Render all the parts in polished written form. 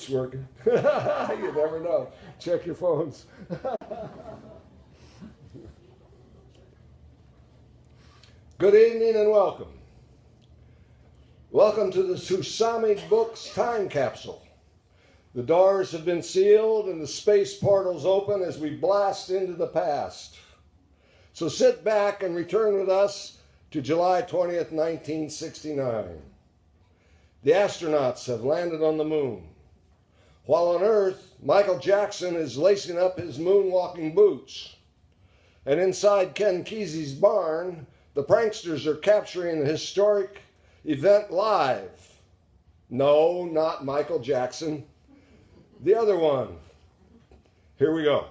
Notes working. You never know. Check your phones. Good evening and welcome. Welcome to the Tsunami Books time capsule. The doors have been sealed and the space portals open as we blast into the past. So sit back and return with us to July 20th, 1969. The astronauts have landed on the moon. While on Earth, Michael Jackson is lacing up his moonwalking boots. And inside Ken Kesey's barn, the pranksters are capturing the historic event live. No, not Michael Jackson. The other one. Here we go.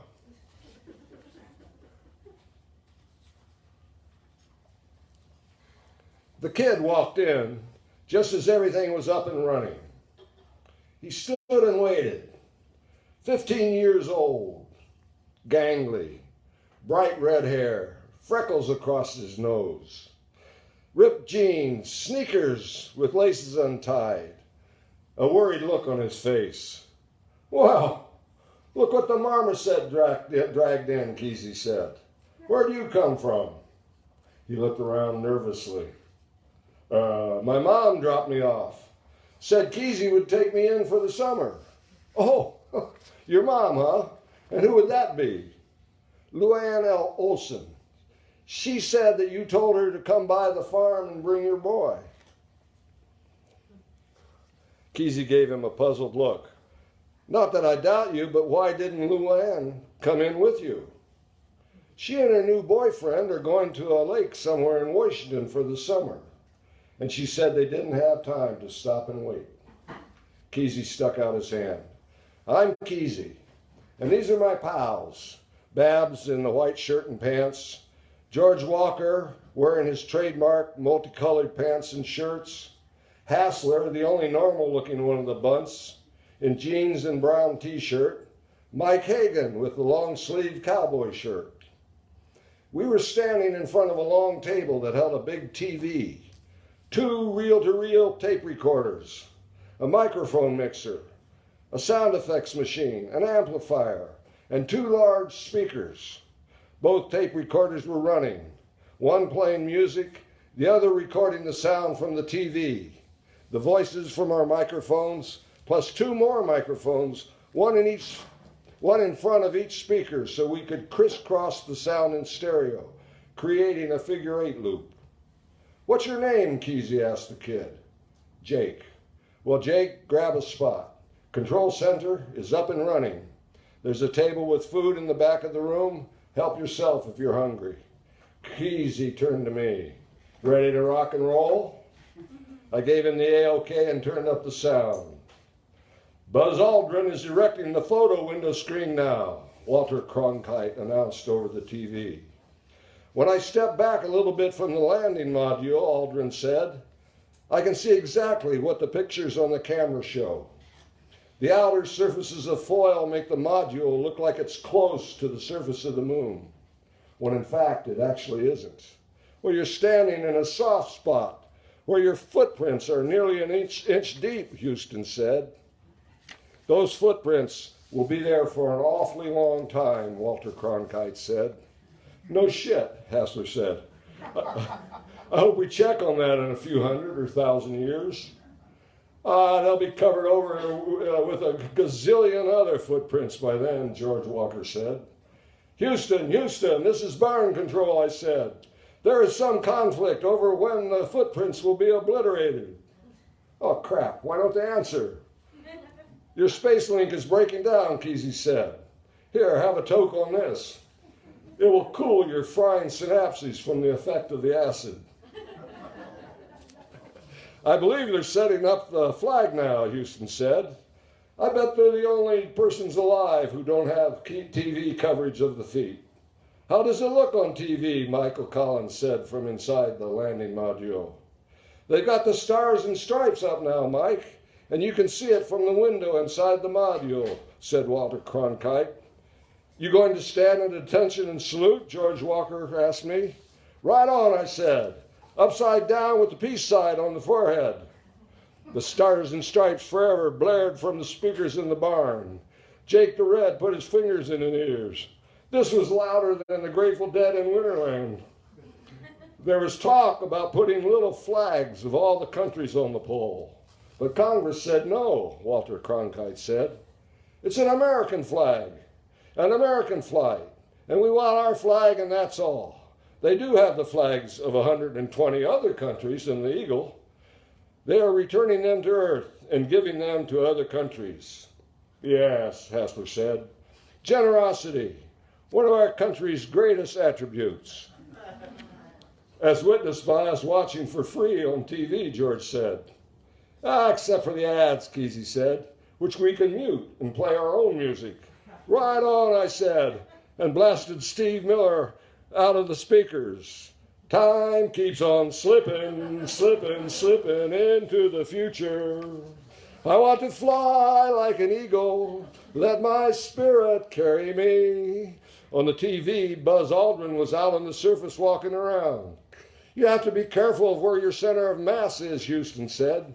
The kid walked in just as everything was up and running. He stood and waited. 15 years old, gangly, bright red hair, freckles across his nose, ripped jeans, sneakers with laces untied, a worried look on his face. "Well, look what the marmoset dragged in," Kesey said. "Where do you come from?" He looked around nervously. My mom dropped me off. Said Kesey would take me in for the summer." "Oh, your mom, huh? And who would that be?" "Luann L. Olson. She said that you told her to come by the farm and bring your boy." Kesey gave him a puzzled look. "Not that I doubt you, but why didn't Luann come in with you?" "She and her new boyfriend are going to a lake somewhere in Washington for the summer. And she said they didn't have time to stop and wait." Kesey stuck out his hand. "I'm Kesey, and these are my pals. Babbs in the white shirt and pants, George Walker wearing his trademark multicolored pants and shirts, Hassler, the only normal looking one of the bunch, in jeans and brown t-shirt, Mike Hagan with the long sleeved cowboy shirt." We were standing in front of a long table that held a big TV, 2 reel-to-reel tape recorders, a microphone mixer, a sound effects machine, an amplifier, and 2 large speakers. Both tape recorders were running, one playing music, the other recording the sound from the TV, the voices from our microphones, plus 2 more microphones, one in front of each speaker so we could crisscross the sound in stereo, creating a figure-8 loop. "What's your name?" Kesey asked the kid. "Jake." "Well, Jake, grab a spot. Control center is up and running. There's a table with food in the back of the room. Help yourself if you're hungry." Kesey turned to me. "Ready to rock and roll?" I gave him the A-OK and turned up the sound. "Buzz Aldrin is directing the photo window screen now," Walter Cronkite announced over the TV. "When I step back a little bit from the landing module," Aldrin said, "I can see exactly what the pictures on the camera show. The outer surfaces of foil make the module look like it's close to the surface of the moon, when in fact it actually isn't. Well, you're standing in a soft spot where your footprints are nearly an inch deep," Houston said. "Those footprints will be there for an awfully long time," Walter Cronkite said. "No shit," Hassler said. "I hope we check on that in a few hundred or thousand years." "They'll be covered over with a gazillion other footprints by then," George Walker said. Houston, this is barn control," I said. "There is some conflict over when the footprints will be obliterated." "Oh, crap, why don't they answer?" "Your space link is breaking down," Kesey said. "Here, have a toke on this. It will cool your frying synapses from the effect of the acid." "I believe they're setting up the flag now," Houston said. "I bet they're the only persons alive who don't have TV coverage of the feat." "How does it look on TV?" Michael Collins said from inside the landing module. "They've got the stars and stripes up now, Mike, and you can see it from the window inside the module," said Walter Cronkite. "You going to stand at attention and salute?" George Walker asked me. "Right on," I said. "Upside down with the peace sign on the forehead." The Stars and Stripes Forever blared from the speakers in the barn. Jake the Red put his fingers in his ears. This was louder than the Grateful Dead in Winterland. There was talk about putting little flags of all the countries on the pole. But Congress said no, Walter Cronkite said. It's an American flag, an American flight, and we want our flag and that's all. They do have the flags of 120 other countries in the Eagle. They are returning them to Earth and giving them to other countries. Yes, Hassler said. Generosity, one of our country's greatest attributes. As witnessed by us watching for free on TV, George said. Except for the ads, Kesey said, which we can mute and play our own music. Right on, I said, and blasted Steve Miller out of the speakers. Time keeps on slipping, slipping, slipping into the future. I want to fly like an eagle, let my spirit carry me. On the TV, Buzz Aldrin was out on the surface walking around. You have to be careful of where your center of mass is, Houston said.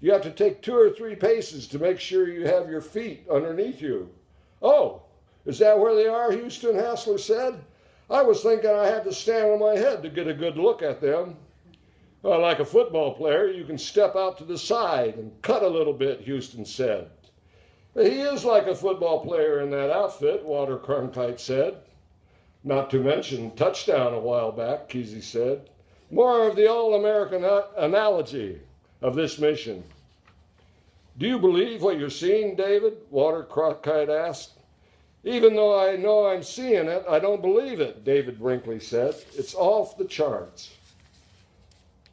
You have to take 2 or 3 paces to make sure you have your feet underneath you. Oh, is that where they are, Houston, Hassler said. I was thinking I had to stand on my head to get a good look at them. Like a football player, you can step out to the side and cut a little bit, Houston said. He is like a football player in that outfit, Walter Cronkite said. Not to mention touchdown a while back, Kesey said. More of the all-American analogy of this mission. Do you believe what you're seeing, David? Walter Cronkite asked. Even though I know I'm seeing it, I don't believe it, David Brinkley said. It's off the charts.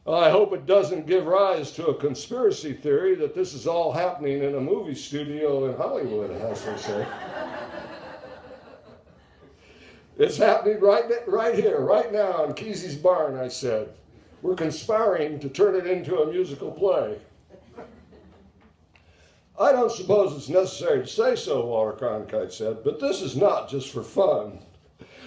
I hope it doesn't give rise to a conspiracy theory that this is all happening in a movie studio in Hollywood, Hassler said. It's happening right here, right now in Kesey's barn, I said. We're conspiring to turn it into a musical play. I don't suppose it's necessary to say so, Walter Cronkite said, but this is not just for fun.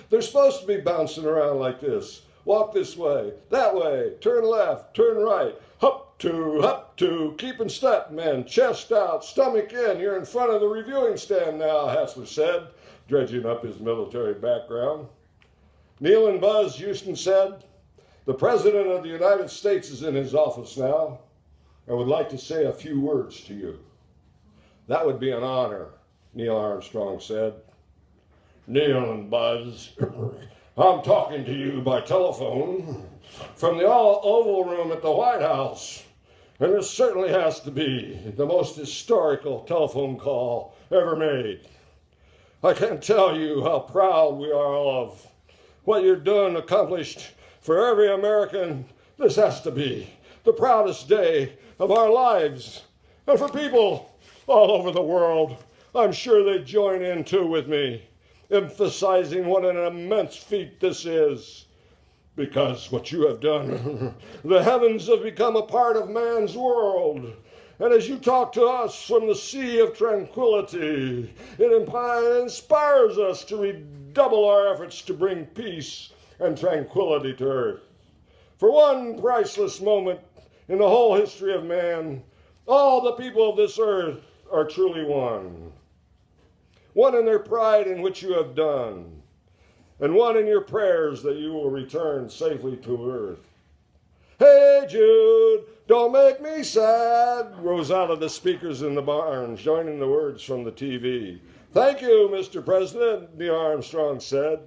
They're supposed to be bouncing around like this. Walk this way, that way, turn left, turn right, hop to, keep in step, men, chest out, stomach in. You're in front of the reviewing stand now, Hassler said, dredging up his military background. Neil and Buzz, Houston said, the President of the United States is in his office now. I would like to say a few words to you. That would be an honor, Neil Armstrong said. Neil and Buzz, I'm talking to you by telephone from the Oval Room at the White House, and this certainly has to be the most historical telephone call ever made. I can't tell you how proud we are of what you're doing accomplished for every American. This has to be the proudest day of our lives, and for people all over the world, I'm sure they join in too with me, emphasizing what an immense feat this is. Because what you have done, the heavens have become a part of man's world. And as you talk to us from the sea of tranquility, it inspires us to redouble our efforts to bring peace and tranquility to earth. For one priceless moment in the whole history of man, all the people of this earth are truly one. One in their pride in which you have done, and one in your prayers that you will return safely to earth. Hey Jude, don't make me sad, rose out of the speakers in the barn, joining the words from the TV. Thank you, Mr. President, Neil Armstrong said.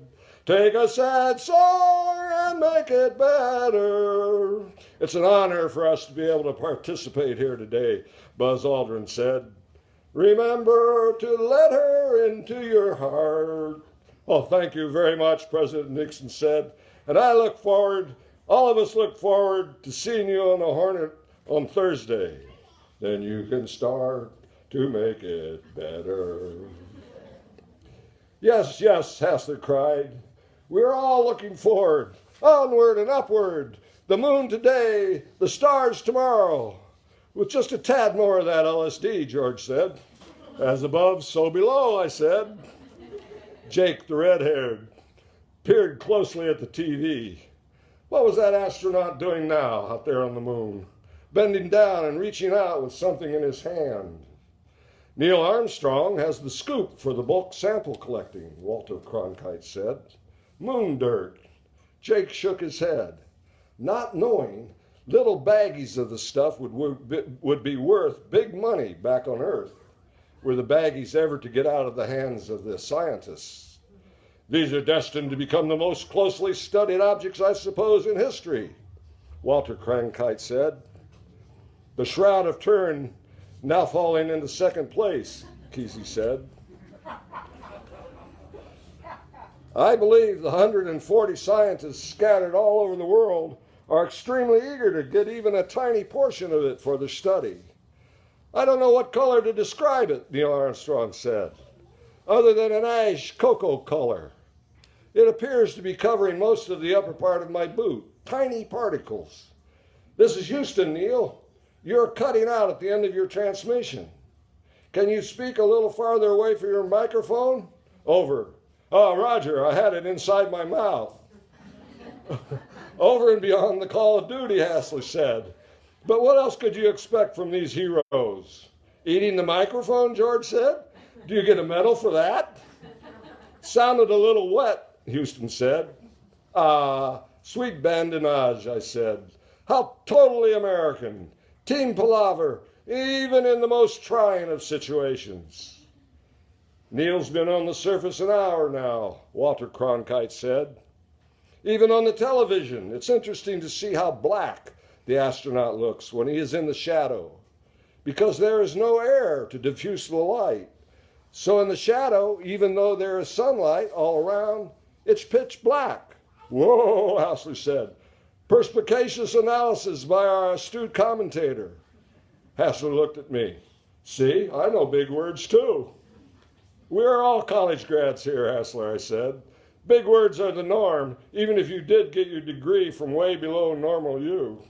Take a sad song and make it better. It's an honor for us to be able to participate here today, Buzz Aldrin said. Remember to let her into your heart. Oh, thank you very much, President Nixon said. And all of us look forward to seeing you on the Hornet on Thursday. Then you can start to make it better. Yes, yes, Hassler cried. We're all looking forward, onward and upward. The moon today, the stars tomorrow. With just a tad more of that LSD, George said. As above, so below, I said. Jake, the red-haired, peered closely at the TV. What was that astronaut doing now out there on the moon? bending down and reaching out with something in his hand. Neil Armstrong has the scoop for the bulk sample collecting, Walter Cronkite said. Moon dirt. Jake shook his head, not knowing little baggies of the stuff would be worth big money back on Earth, were the baggies ever to get out of the hands of the scientists. These are destined to become the most closely studied objects, I suppose, in history, Walter Cronkite said. The Shroud of Turin now falling into second place, Kesey said. I believe the 140 scientists scattered all over the world are extremely eager to get even a tiny portion of it for their study. I don't know what color to describe it, Neil Armstrong said, other than an ash cocoa color. It appears to be covering most of the upper part of my boot, tiny particles. This is Houston, Neil. You're cutting out at the end of your transmission. Can you speak a little farther away from your microphone? Over. Oh, Roger, I had it inside my mouth. Over and beyond the call of duty, Hassler said. But what else could you expect from these heroes? Eating the microphone, George said. Do you get a medal for that? Sounded a little wet, Houston said. Ah, sweet badinage, I said. How totally American. Team palaver, even in the most trying of situations. Neil's been on the surface an hour now, Walter Cronkite said. Even on the television, it's interesting to see how black the astronaut looks when he is in the shadow, because there is no air to diffuse the light. So in the shadow, even though there is sunlight all around, it's pitch black. Whoa, Hassler said. Perspicacious analysis by our astute commentator. Hassler looked at me. See, I know big words too. We're all college grads here, Hassler, I said. Big words are the norm, even if you did get your degree from way below normal you.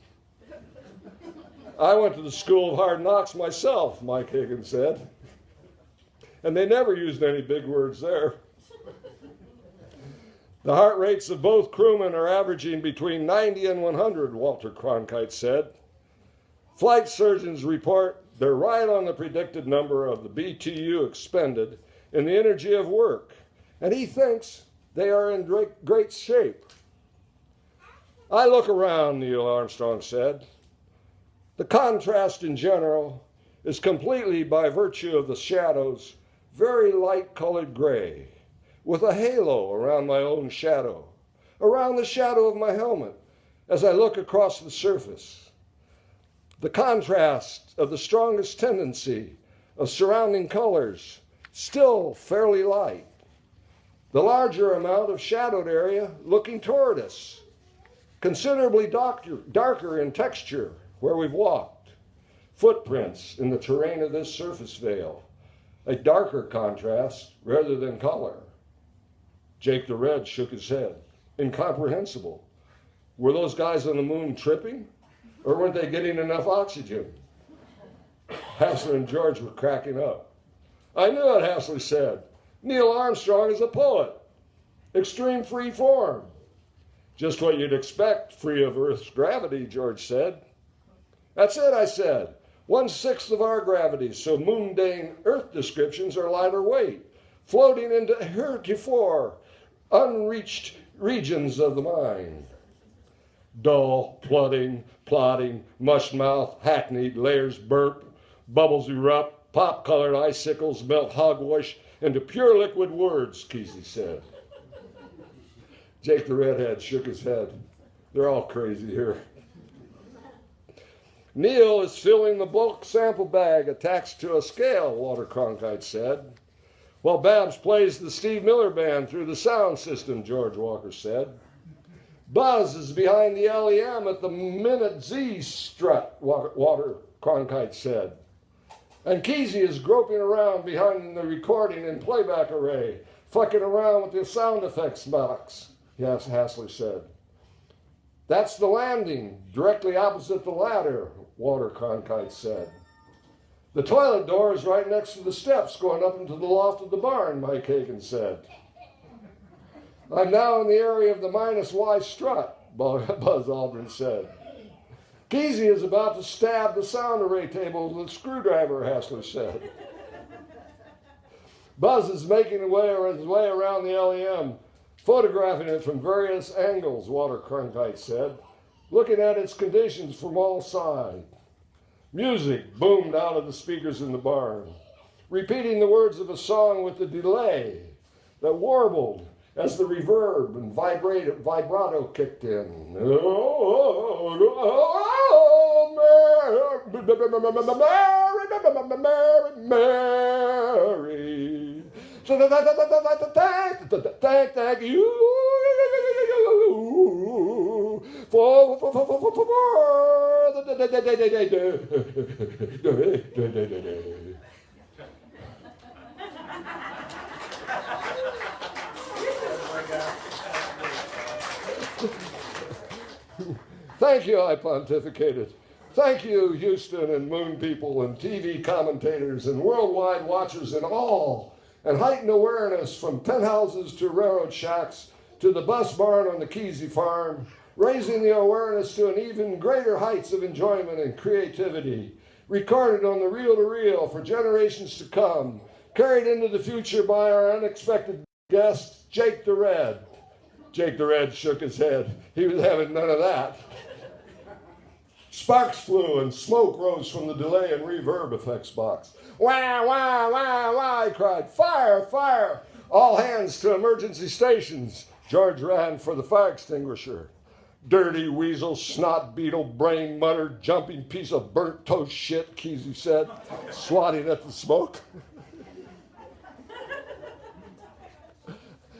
I went to the School of Hard Knocks myself, Mike Higgins said. And they never used any big words there. The heart rates of both crewmen are averaging between 90 and 100, Walter Cronkite said. Flight surgeons report they're right on the predicted number of the BTU expended in the energy of work, and he thinks they are in great shape. I look around, Neil Armstrong said. The contrast in general is completely by virtue of the shadows, very light-colored gray, with a halo around my own shadow, around the shadow of my helmet, as I look across the surface. The contrast of the strongest tendency of surrounding colors, still fairly light. The larger amount of shadowed area looking toward us, considerably darker in texture where we've walked, footprints in the terrain of this surface veil, a darker contrast rather than color. Jake the Red shook his head. Incomprehensible. Were those guys on the moon tripping? Or weren't they getting enough oxygen? Hassler and George were cracking up. I knew it, Hassler said. Neil Armstrong is a poet. Extreme free form. Just what you'd expect, free of Earth's gravity, George said. That's it, I said. 1/6 of our gravity, so mundane Earth descriptions are lighter weight, floating into heretofore unreached regions of the mind. Dull, plodding, mush mouth, hackneyed layers burp, bubbles erupt, pop-colored icicles melt hogwash into pure liquid words, Kesey said. Jake the Redhead shook his head. They're all crazy here. Neil is filling the bulk sample bag attached to a scale, Walter Cronkite said. While Babbs plays the Steve Miller Band through the sound system, George Walker said. Buzz is behind the LEM at the Minute Z strut, Walter Cronkite said. And Kesey is groping around behind the recording and playback array, fucking around with the sound effects box, yes, Hassler said. That's the landing, directly opposite the ladder, Walter Cronkite said. The toilet door is right next to the steps going up into the loft of the barn, Mike Hagan said. I'm now in the area of the -Y strut, Buzz Aldrin said. Kesey is about to stab the sound array table with a screwdriver, Hassler said. Buzz is making his way around the LEM, photographing it from various angles, Walter Cronkite said, looking at its conditions from all sides. Music boomed out of the speakers in the barn, repeating the words of a song with a delay that warbled as the reverb and vibrato kicked in. Mary. Thank you for Thank you, I pontificated. Thank you, Houston and moon people and TV commentators and worldwide watchers and all, and heightened awareness from penthouses to railroad shacks to the bus barn on the Kesey farm, raising the awareness to an even greater heights of enjoyment and creativity, recorded on the reel-to-reel for generations to come, carried into the future by our unexpected guest, Jake the Red. Jake the Red shook his head. He was having none of that. Sparks flew and smoke rose from the delay and reverb effects box. Wah, wah, wah, wah, he cried. Fire, fire. All hands to emergency stations. George ran for the fire extinguisher. Dirty weasel, snot beetle, brain mutter, jumping piece of burnt toast shit, Kesey said, swatting at the smoke.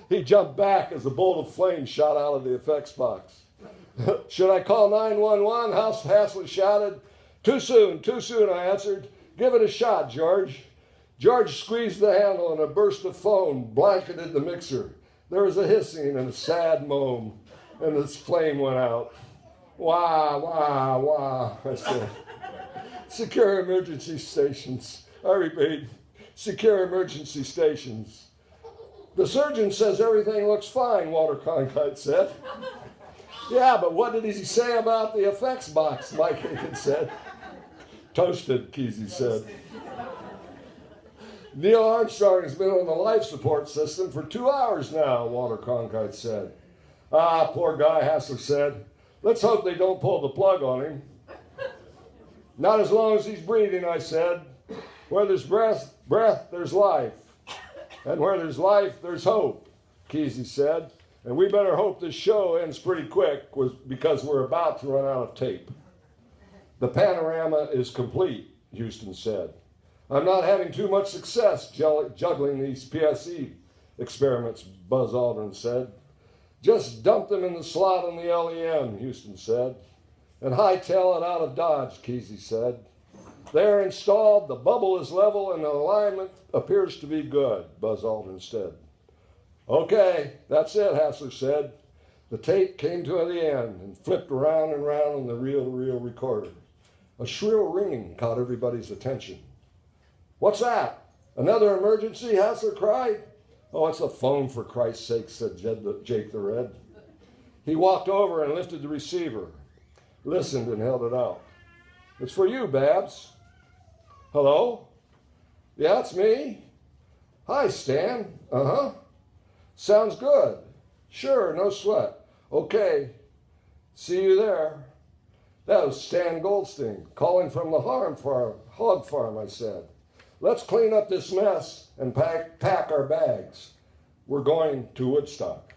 He jumped back as a bolt of flame shot out of the effects box. Should I call 911? Hassler shouted. Too soon, I answered. Give it a shot, George. George squeezed the handle and a burst of foam blanketed the mixer. There was a hissing and a sad moan, and the flame went out. Wah, wah, wah, I said. Secure emergency stations. I repeat, secure emergency stations. The surgeon says everything looks fine, Walter Cronkite said. Yeah, but what did he say about the effects box, Mike Aiken said. Toasted, Kesey said. Neil Armstrong has been on the life support system for 2 hours now, Walter Cronkite said. Ah, poor guy, Hassler said. Let's hope they don't pull the plug on him. Not as long as he's breathing, I said. Where there's breath, there's life. And where there's life, there's hope, Kesey said. And we better hope this show ends pretty quick because we're about to run out of tape. The panorama is complete, Houston said. I'm not having too much success juggling these PSE experiments, Buzz Aldrin said. Just dump them in the slot on the LEM, Houston said. And hightail it out of Dodge, Kesey said. They're installed, the bubble is level, and the alignment appears to be good, Buzz Aldrin said. Okay, that's it, Hassler said. The tape came to the end and flipped around and round on the reel-to-reel recorder. A shrill ringing caught everybody's attention. What's that? Another emergency? Hassler cried. Oh, it's a phone, for Christ's sake, said Jake the Red. He walked over and lifted the receiver, listened and held it out. It's for you, Babbs. Hello? Yeah, it's me. Hi, Stan. Uh-huh. Sounds good. Sure, no sweat. Okay. See you there. That was Stan Goldstein calling from the hog farm, I said. Let's clean up this mess and pack our bags. We're going to Woodstock.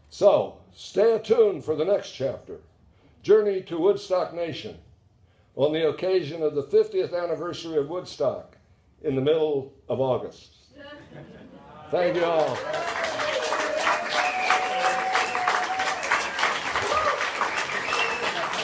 So, stay attuned for the next chapter, Journey to Woodstock Nation, on the occasion of the 50th anniversary of Woodstock in the middle of August. Thank you all.